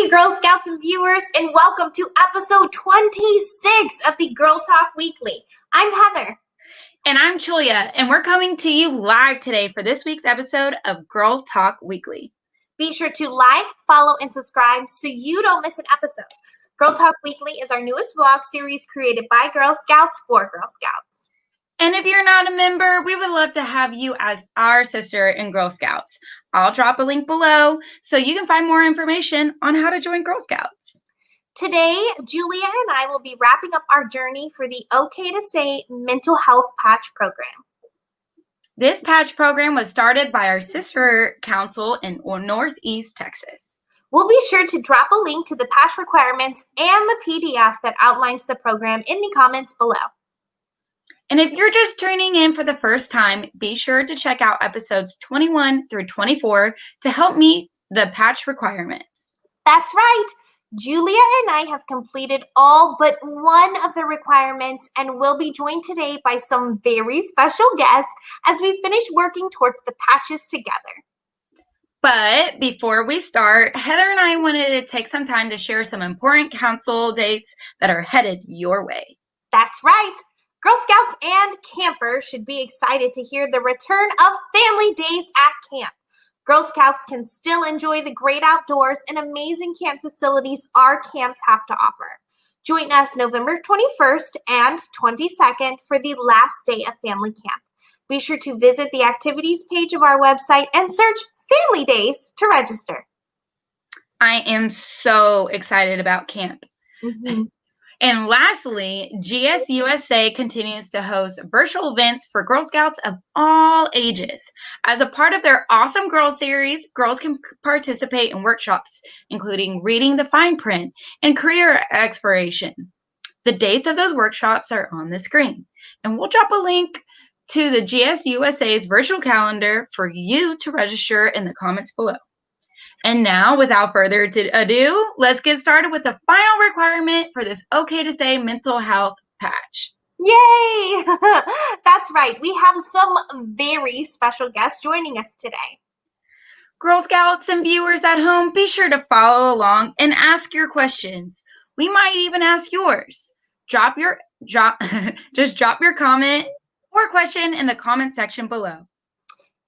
Hey, Girl Scouts and viewers, and welcome to episode 26 of the Girl Talk Weekly. I'm Heather. And I'm Julia, and we're coming to you live today for this week's episode of Girl Talk Weekly. Be sure to like, follow, and subscribe so you don't miss an episode. Girl Talk Weekly is our newest vlog series created by Girl Scouts for Girl Scouts. And if you're not a member, we would love to have you as our sister in Girl Scouts. I'll drop a link below so you can find more information on how to join Girl Scouts. Today, Julia and I will be wrapping up our journey for the OK to Say Mental Health Patch Program. This patch program was started by our sister council in Northeast Texas. We'll be sure to drop a link to the patch requirements and the PDF that outlines the program in the comments below. And if you're just tuning in for the first time, be sure to check out episodes 21 through 24 to help meet the patch requirements. That's right. Julia and I have completed all but one of the requirements and will be joined today by some very special guests as we finish working towards the patches together. But before we start, Heather and I wanted to take some time to share some important council dates that are headed your way. That's right. Girl Scouts and campers should be excited to hear the return of family days at camp. Girl Scouts can still enjoy the great outdoors and amazing camp facilities our camps have to offer. Join us November 21st and 22nd for the last day of family camp. Be sure to visit the activities page of our website and search Family Days to register. I am so excited about camp. Mm-hmm. And lastly, GSUSA continues to host virtual events for Girl Scouts of all ages. As a part of their Awesome Girl series, girls can participate in workshops, including reading the fine print and career exploration. The dates of those workshops are on the screen, and we'll drop a link to the GSUSA's virtual calendar for you to register in the comments below. And now, without further ado, let's get started with the final requirement for this OK to Say mental health patch. Yay! That's right. We have some very special guests joining us today. Girl Scouts and viewers at home, be sure to follow along and ask your questions. We might even ask yours. Just drop your comment or question in the comment section below.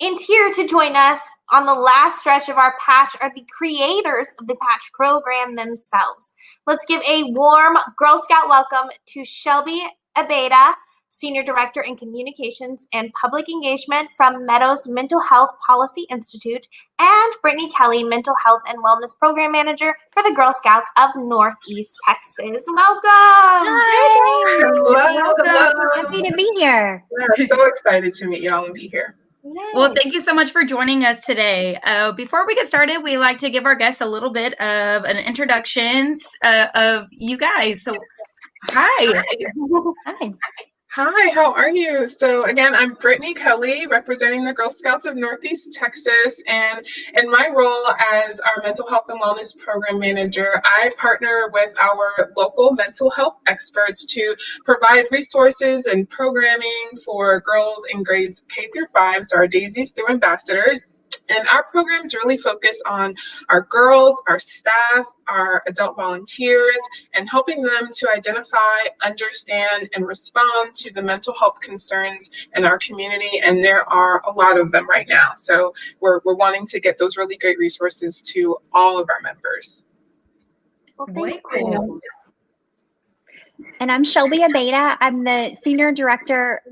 And here to join us on the last stretch of our patch are the creators of the patch program themselves. Let's give a warm Girl Scout welcome to Shelby Abeyta, Senior Director in Communications and Public Engagement from Meadows Mental Health Policy Institute, and Brittany Kelly, Mental Health and Wellness Program Manager for the Girl Scouts of Northeast Texas. Welcome! Hi! Hello. Happy to be here. We're so excited to meet y'all and be here. Yay. Well, thank you so much for joining us today. Before we get started, we like to give our guests a little bit of an introductions of you guys. So, hi. Hi. Hi, how are you? So again, I'm Brittany Kelly, representing the Girl Scouts of Northeast Texas, and in my role as our Mental Health and Wellness Program Manager, I partner with our local mental health experts to provide resources and programming for girls in grades K through 5, so our Daisies through Ambassadors. And our programs really focus on our girls, our staff, our adult volunteers, and helping them to identify, understand, and respond to the mental health concerns in our community. And there are a lot of them right now. So we're wanting to get those really great resources to all of our members. Well, thank you. And I'm Shelby Abeyta. I'm the Senior Director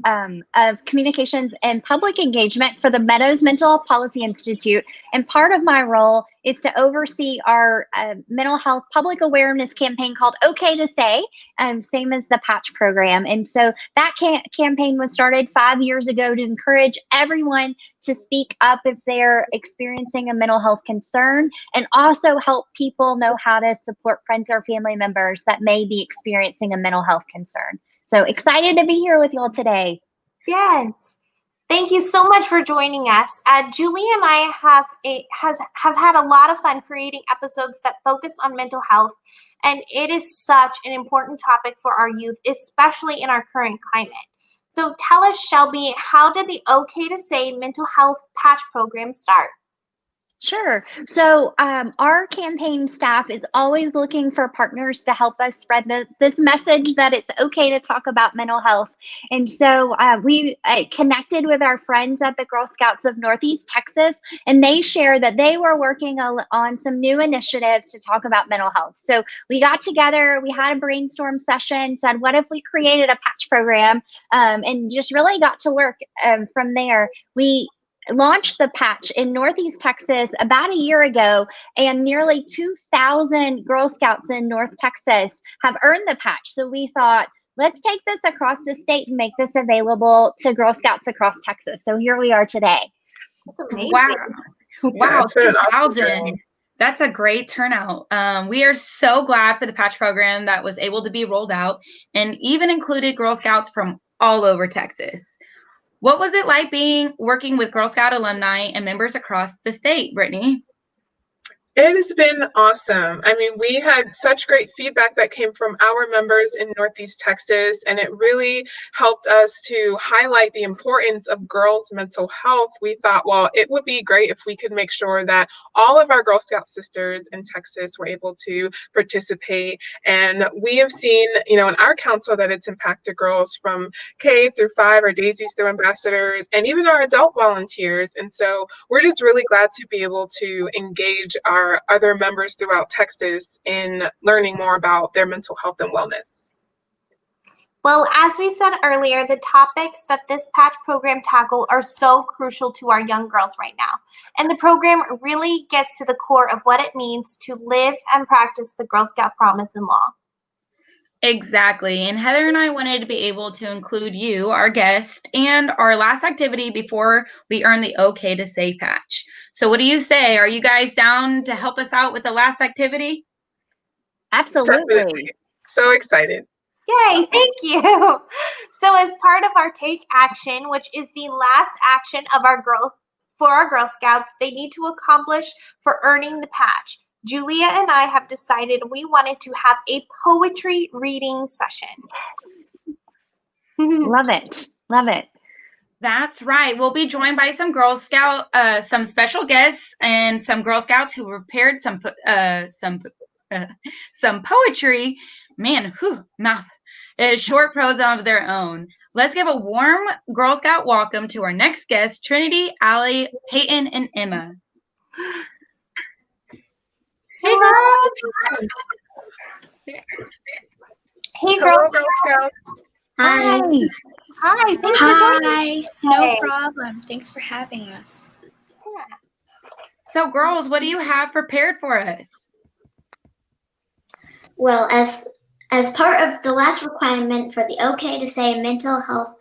of Communications and Public Engagement for the Meadows Mental Policy Institute. And part of my role is to oversee our mental health public awareness campaign called OK to Say, same as the patch program. And so that campaign was started 5 years ago to encourage everyone to speak up if they're experiencing a mental health concern, and also help people know how to support friends or family members that may be experiencing a mental health concern. So excited to be here with y'all today. Yes. Thank you so much for joining us. Julie and I have had a lot of fun creating episodes that focus on mental health, and it is such an important topic for our youth, especially in our current climate. So tell us, Shelby, how did the OK to Say mental health patch program start? Sure. So our campaign staff is always looking for partners to help us spread this message that it's okay to talk about mental health. And so we connected with our friends at the Girl Scouts of Northeast Texas, and they shared that they were working on some new initiatives to talk about mental health. So we got together, we had a brainstorm session, said, what if we created a patch program, and just really got to work from there. We launched the patch in Northeast Texas about a year ago, and nearly 2,000 Girl Scouts in North Texas have earned the patch. So we thought, let's take this across the state and make this available to Girl Scouts across Texas. So here we are today. That's amazing. Wow, it's been an awesome 2,000. journey. That's a great turnout. We are so glad for the patch program that was able to be rolled out and even included Girl Scouts from all over Texas. What was it like working with Girl Scout alumni and members across the state, Brittany? It has been awesome. I mean, we had such great feedback that came from our members in Northeast Texas, and it really helped us to highlight the importance of girls' mental health. We thought, well, it would be great if we could make sure that all of our Girl Scout sisters in Texas were able to participate. And we have seen, in our council that it's impacted girls from K through 5, our Daisies through ambassadors, and even our adult volunteers. And so we're just really glad to be able to engage our other members throughout Texas in learning more about their mental health and wellness. Well, as we said earlier, the topics that this patch program tackle are so crucial to our young girls right now. And the program really gets to the core of what it means to live and practice the Girl Scout promise in law. Exactly. And Heather and I wanted to be able to include you, our guest, and our last activity before we earn the okay to say patch. So what do you say? Are you guys down to help us out with the last activity? Absolutely. Definitely. So excited. Yay, thank you. So as part of our take action, which is the last action of our Girl Scouts, they need to accomplish for earning the patch. Julia and I have decided we wanted to have a poetry reading session. Love it. Love it. That's right. We'll be joined by some some special guests and some Girl Scouts who prepared some poetry. Man, mouth. Short prose of their own. Let's give a warm Girl Scout welcome to our next guests, Trinity, Allie, Peyton, and Emma. Hey, girls. Hey, Hello, girls. Girl Scouts. Hi. Hi. Thanks for joining. Hi, no problem. Thanks for having us. So, girls, what do you have prepared for us? Well, as part of the last requirement for the OK to Say mental health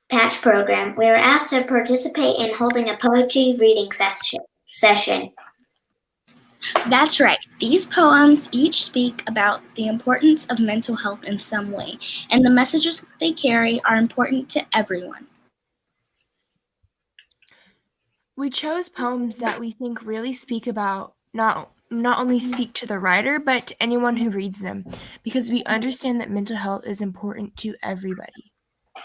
patch program, we were asked to participate in holding a poetry reading session. That's right. These poems each speak about the importance of mental health in some way, and the messages they carry are important to everyone. We chose poems that we think really speak about not only speak to the writer, but to anyone who reads them, because we understand that mental health is important to everybody.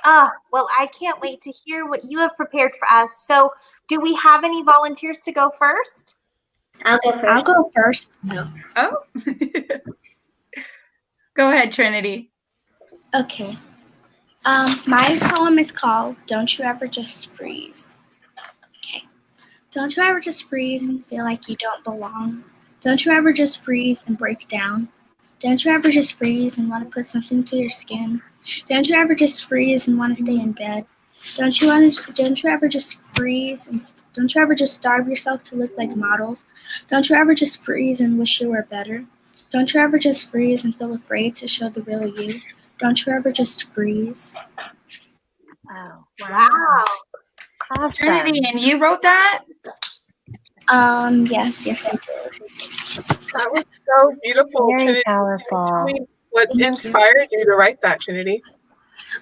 Well, I can't wait to hear what you have prepared for us. So, do we have any volunteers to go first? I'll go first. I'll go first. No. Oh. Go ahead, Trinity. Okay. My poem is called Don't You Ever Just Freeze. Okay. Don't you ever just freeze and feel like you don't belong? Don't you ever just freeze and break down? Don't you ever just freeze and want to put something to your skin? Don't you ever just freeze and want to stay in bed? Don't you ever just freeze and don't you ever just starve yourself to look like models? Don't you ever just freeze and wish you were better? Don't you ever just freeze and feel afraid to show the real you? Don't you ever just freeze? Wow. Wow. Awesome. Trinity, and you wrote that? Yes, I did. That was so beautiful, Very Trinity. powerful. Tell me what Thank you. inspired you to write that, Trinity?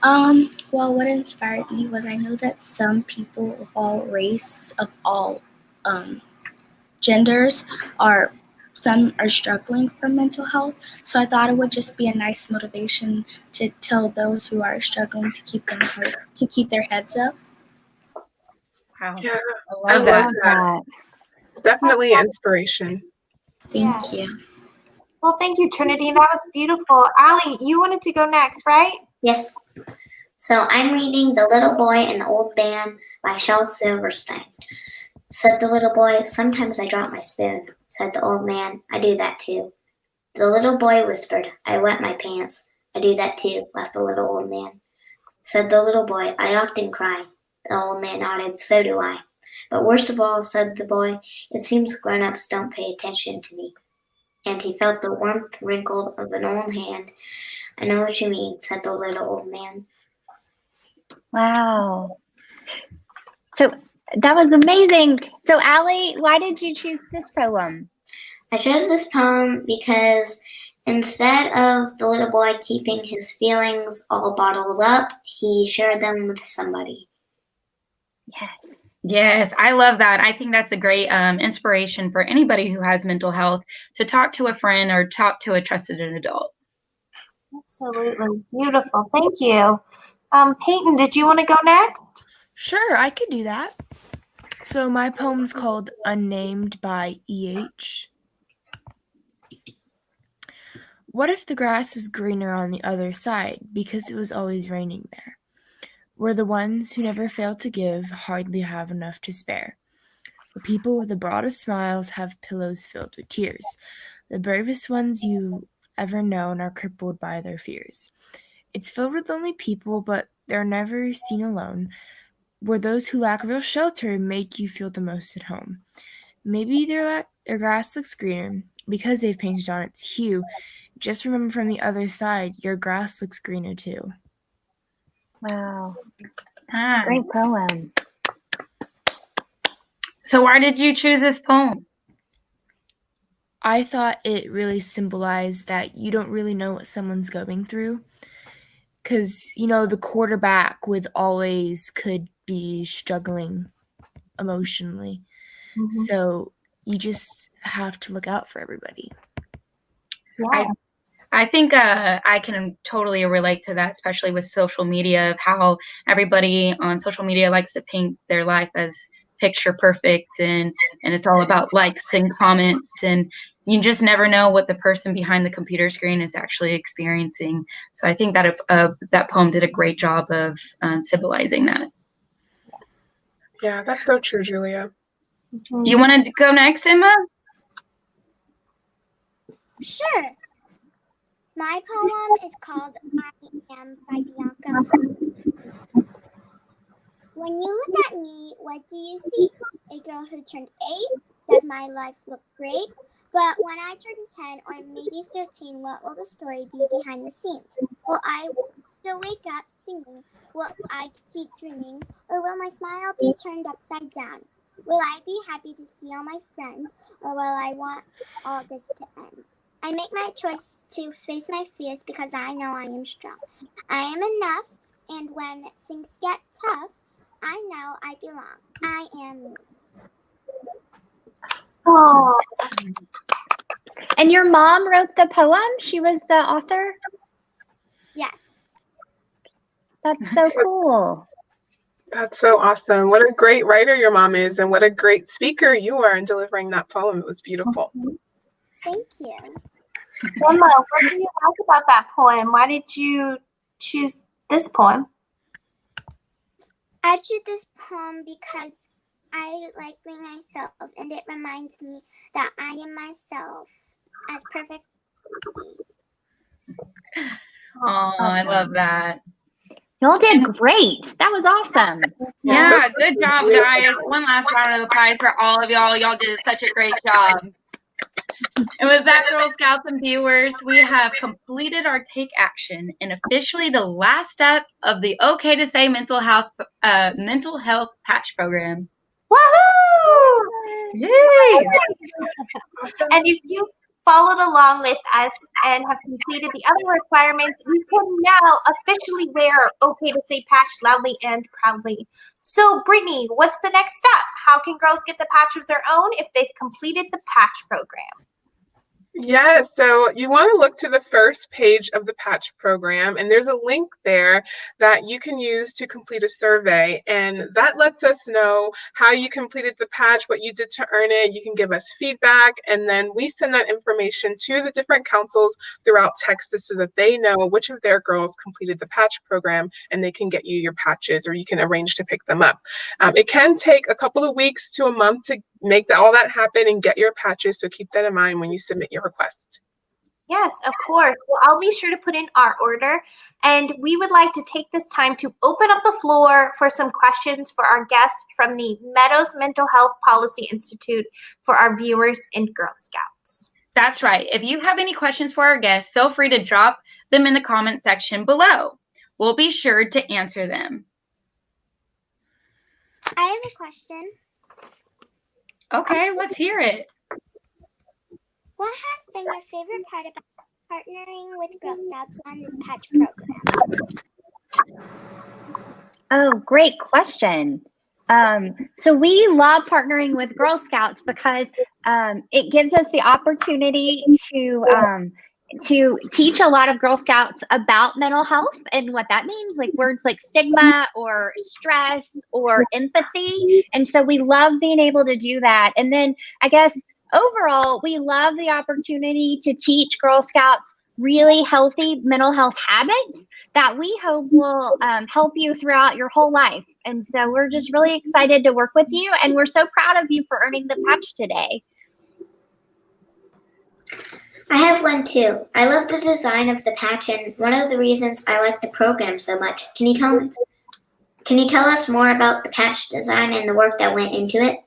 Well, what inspired me was I know that some people of all race, of all genders, some are struggling from mental health. So I thought it would just be a nice motivation to tell those who are struggling to keep their heads up. Wow. Yeah, I love that. Love that. It's definitely an inspiration. Thank you. Well, thank you, Trinity. That was beautiful. Allie, you wanted to go next, right? Yes. So I'm reading The Little Boy and the Old Man by Shel Silverstein. Said the little boy, sometimes I drop my spoon. Said the old man, I do that too. The little boy whispered, I wet my pants. I do that too, laughed the little old man. Said the little boy, I often cry. The old man nodded, so do I. But worst of all, said the boy, it seems grown-ups don't pay attention to me. And he felt the warmth wrinkled of an old hand. I know what you mean, said the little old man. Wow. So that was amazing. So Allie, why did you choose this poem? I chose this poem because instead of the little boy keeping his feelings all bottled up, he shared them with somebody. Yes. Yes, I love that. I think that's a great inspiration for anybody who has mental health to talk to a friend or talk to a trusted adult. Absolutely. Beautiful. Thank you. Peyton, did you want to go next? Sure, I could do that. So my poem's called Unnamed by E.H. What if the grass was greener on the other side because it was always raining there? Where the ones who never fail to give hardly have enough to spare. The people with the broadest smiles have pillows filled with tears. The bravest ones you've ever known are crippled by their fears. It's filled with lonely people, but they're never seen alone. Where those who lack real shelter make you feel the most at home. Maybe their grass looks greener because they've painted on its hue. Just remember from the other side, your grass looks greener too. Wow. Nice. Great poem. So why did you choose this poem? I thought it really symbolized that you don't really know what someone's going through. Because, the quarterback with all A's could be struggling emotionally. Mhm. So you just have to look out for everybody. Yeah. I think I can totally relate to that, especially with social media, of how everybody on social media likes to paint their life as picture perfect, and it's all about likes and comments, and you just never know what the person behind the computer screen is actually experiencing. So I think that that poem did a great job of symbolizing that. Yeah, that's so true, Julia. You want to go next, Emma? Sure. My poem is called I Am by Bianca Hoang. When you look at me, what do you see? A girl who turned 8? Does my life look great? But when I turn 10 or maybe 13, what will the story be behind the scenes? Will I still wake up singing? Will I keep dreaming? Or will my smile be turned upside down? Will I be happy to see all my friends? Or will I want all this to end? I make my choice to face my fears because I know I am strong. I am enough, and when things get tough, I know I belong. I am me. Oh, And your mom wrote the poem? She was the author? Yes. That's so cool. That's so awesome. What a great writer your mom is, and what a great speaker you are in delivering that poem. It was beautiful. Thank you. Emma, what do you like about that poem? Why did you choose this poem? I choose this poem because I like being myself, and it reminds me that I am myself as perfect. Oh, I love that. Y'all did great. That was awesome. Yeah, good job, guys. One last round of applause for all of y'all. Y'all did such a great job. And with that, Girl Scouts and viewers, we have completed our take action and officially the last step of the OK to Say mental health patch program. Woohoo! Yay! And if you followed along with us and have completed the other requirements, you can now officially wear OK to Say patch loudly and proudly. So, Brittany, what's the next step? How can girls get the patch of their own if they've completed the patch program? Yeah, so you want to look to the first page of the patch program, and there's a link there that you can use to complete a survey. And that lets us know how you completed the patch, what you did to earn it. You can give us feedback, and then we send that information to the different councils throughout Texas so that they know which of their girls completed the patch program, and they can get you your patches, or you can arrange to pick them up. It can take a couple of weeks to a month to make all that happen and get your patches, so keep that in mind when you submit your request. Yes, of course. Well, I'll be sure to put in our order. And we would like to take this time to open up the floor for some questions for our guest from the Meadows Mental Health Policy Institute for our viewers and Girl Scouts. That's right. If you have any questions for our guests, feel free to drop them in the comment section below. We'll be sure to answer them. I have a question. Okay, let's hear it. What has been your favorite part about partnering with Girl Scouts on this patch program? Oh, great question. So we love partnering with Girl Scouts because it gives us the opportunity to teach a lot of Girl Scouts about mental health and what that means, like words like stigma or stress or empathy. And so we love being able to do that. And then I guess overall, we love the opportunity to teach Girl Scouts really healthy mental health habits that we hope will help you throughout your whole life. And so we're just really excited to work with you, and we're so proud of you for earning the patch today. I have one too. I love the design of the patch, and one of the reasons I like the program so much. Can you tell us more about the patch design and the work that went into it?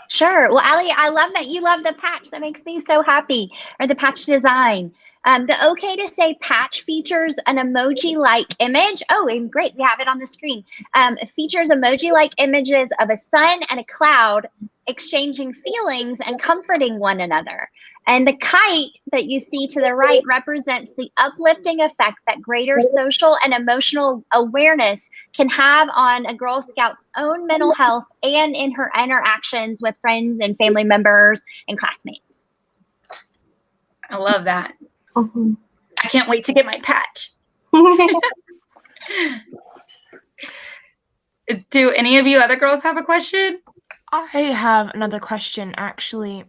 Sure. Well, Allie, I love that you love the patch. That makes me so happy. Or the patch design. The OK to Say patch features an emoji-like image. Oh, and great, we have it on the screen. It features emoji-like images of a sun and a cloud exchanging feelings and comforting one another. And the kite that you see to the right represents the uplifting effect that greater social and emotional awareness can have on a Girl Scout's own mental health and in her interactions with friends and family members and classmates. I love that. I can't wait to get my patch. Do any of you other girls have a question? I have another question, actually.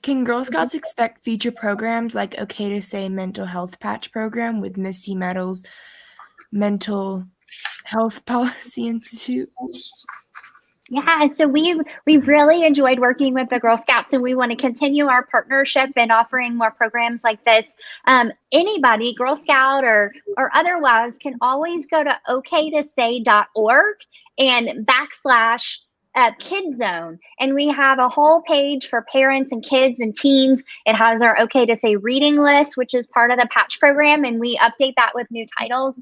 Can Girl Scouts expect future programs like OK to Say mental health patch program with Missy Meadows Mental Health Policy Institute? Yeah, so we've really enjoyed working with the Girl Scouts, and we want to continue our partnership and offering more programs like this. Anybody, Girl Scout or otherwise, can always go to oktosay.org and /Kid Zone, and we have a whole page for parents and kids and teens. It has our OK to Say reading list, which is part of the patch program, and we update that with new titles.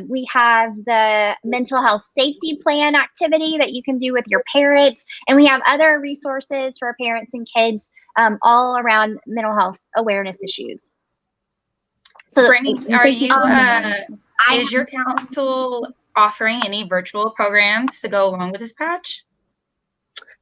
We have the mental health safety plan activity that you can do with your parents, and we have other resources for parents and kids all around mental health awareness issues. So, Brittany, are you is your council offering any virtual programs to go along with this patch?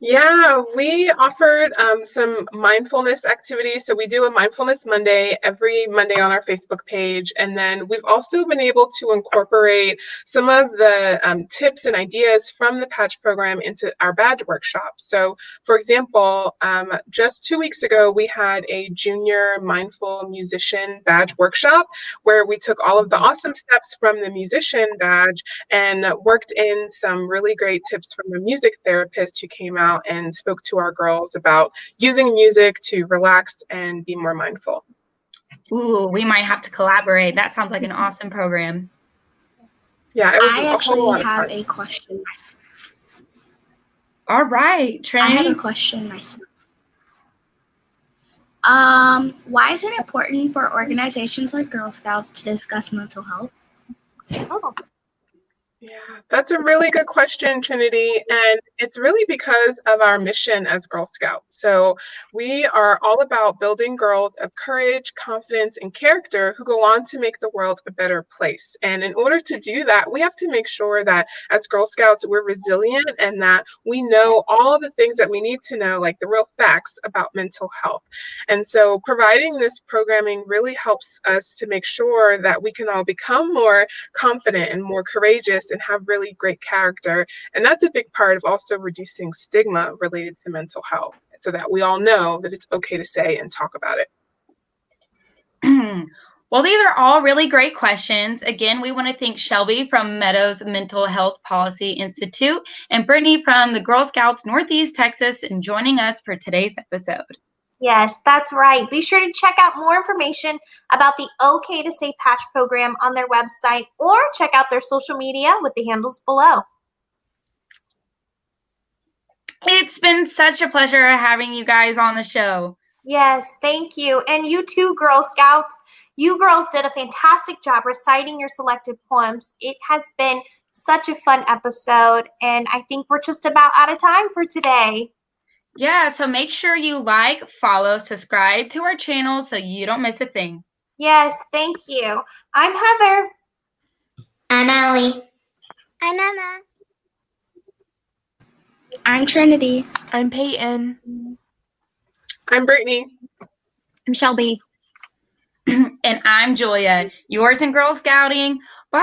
Yeah, we offered some mindfulness activities. So we do a Mindfulness Monday every Monday on our Facebook page. And then we've also been able to incorporate some of the tips and ideas from the patch program into our badge workshop. So for example, just 2 weeks ago, we had a junior mindful musician badge workshop where we took all of the awesome steps from the musician badge and worked in some really great tips from a music therapist who came out and spoke to our girls about using music to relax and be more mindful. Ooh, we might have to collaborate. That sounds like an awesome program. Yeah, it was I actually have a question myself. All right, Trinity. I have a question myself. Why is it important for organizations like Girl Scouts to discuss mental health? Oh. Yeah, that's a really good question, Trinity. And it's really because of our mission as Girl Scouts. So we are all about building girls of courage, confidence, and character who go on to make the world a better place. And in order to do that, we have to make sure that as Girl Scouts, we're resilient and that we know all the things that we need to know, like the real facts about mental health. And so providing this programming really helps us to make sure that we can all become more confident and more courageous and have really great character. And that's a big part of also reducing stigma related to mental health so that we all know that it's okay to say and talk about it. Well, these are all really great questions. Again, we want to thank Shelby from Meadows Mental Health Policy Institute and Brittany from the Girl Scouts Northeast Texas in joining us for today's episode. Yes, that's right. Be sure to check out more information about the OK to Say patch program on their website or check out their social media with the handles below. It's been such a pleasure having you guys on the show. Yes, thank you. And you too, Girl Scouts. You girls did a fantastic job reciting your selected poems. It has been such a fun episode, and I think we're just about out of time for today. Yeah, so make sure you like, follow, subscribe to our channel so you don't miss a thing. Yes, thank you. I'm Heather. I'm Allie. I'm Emma. I'm Trinity. I'm Peyton. I'm Brittany. I'm Shelby. And I'm Julia, yours in Girl Scouting. Bye.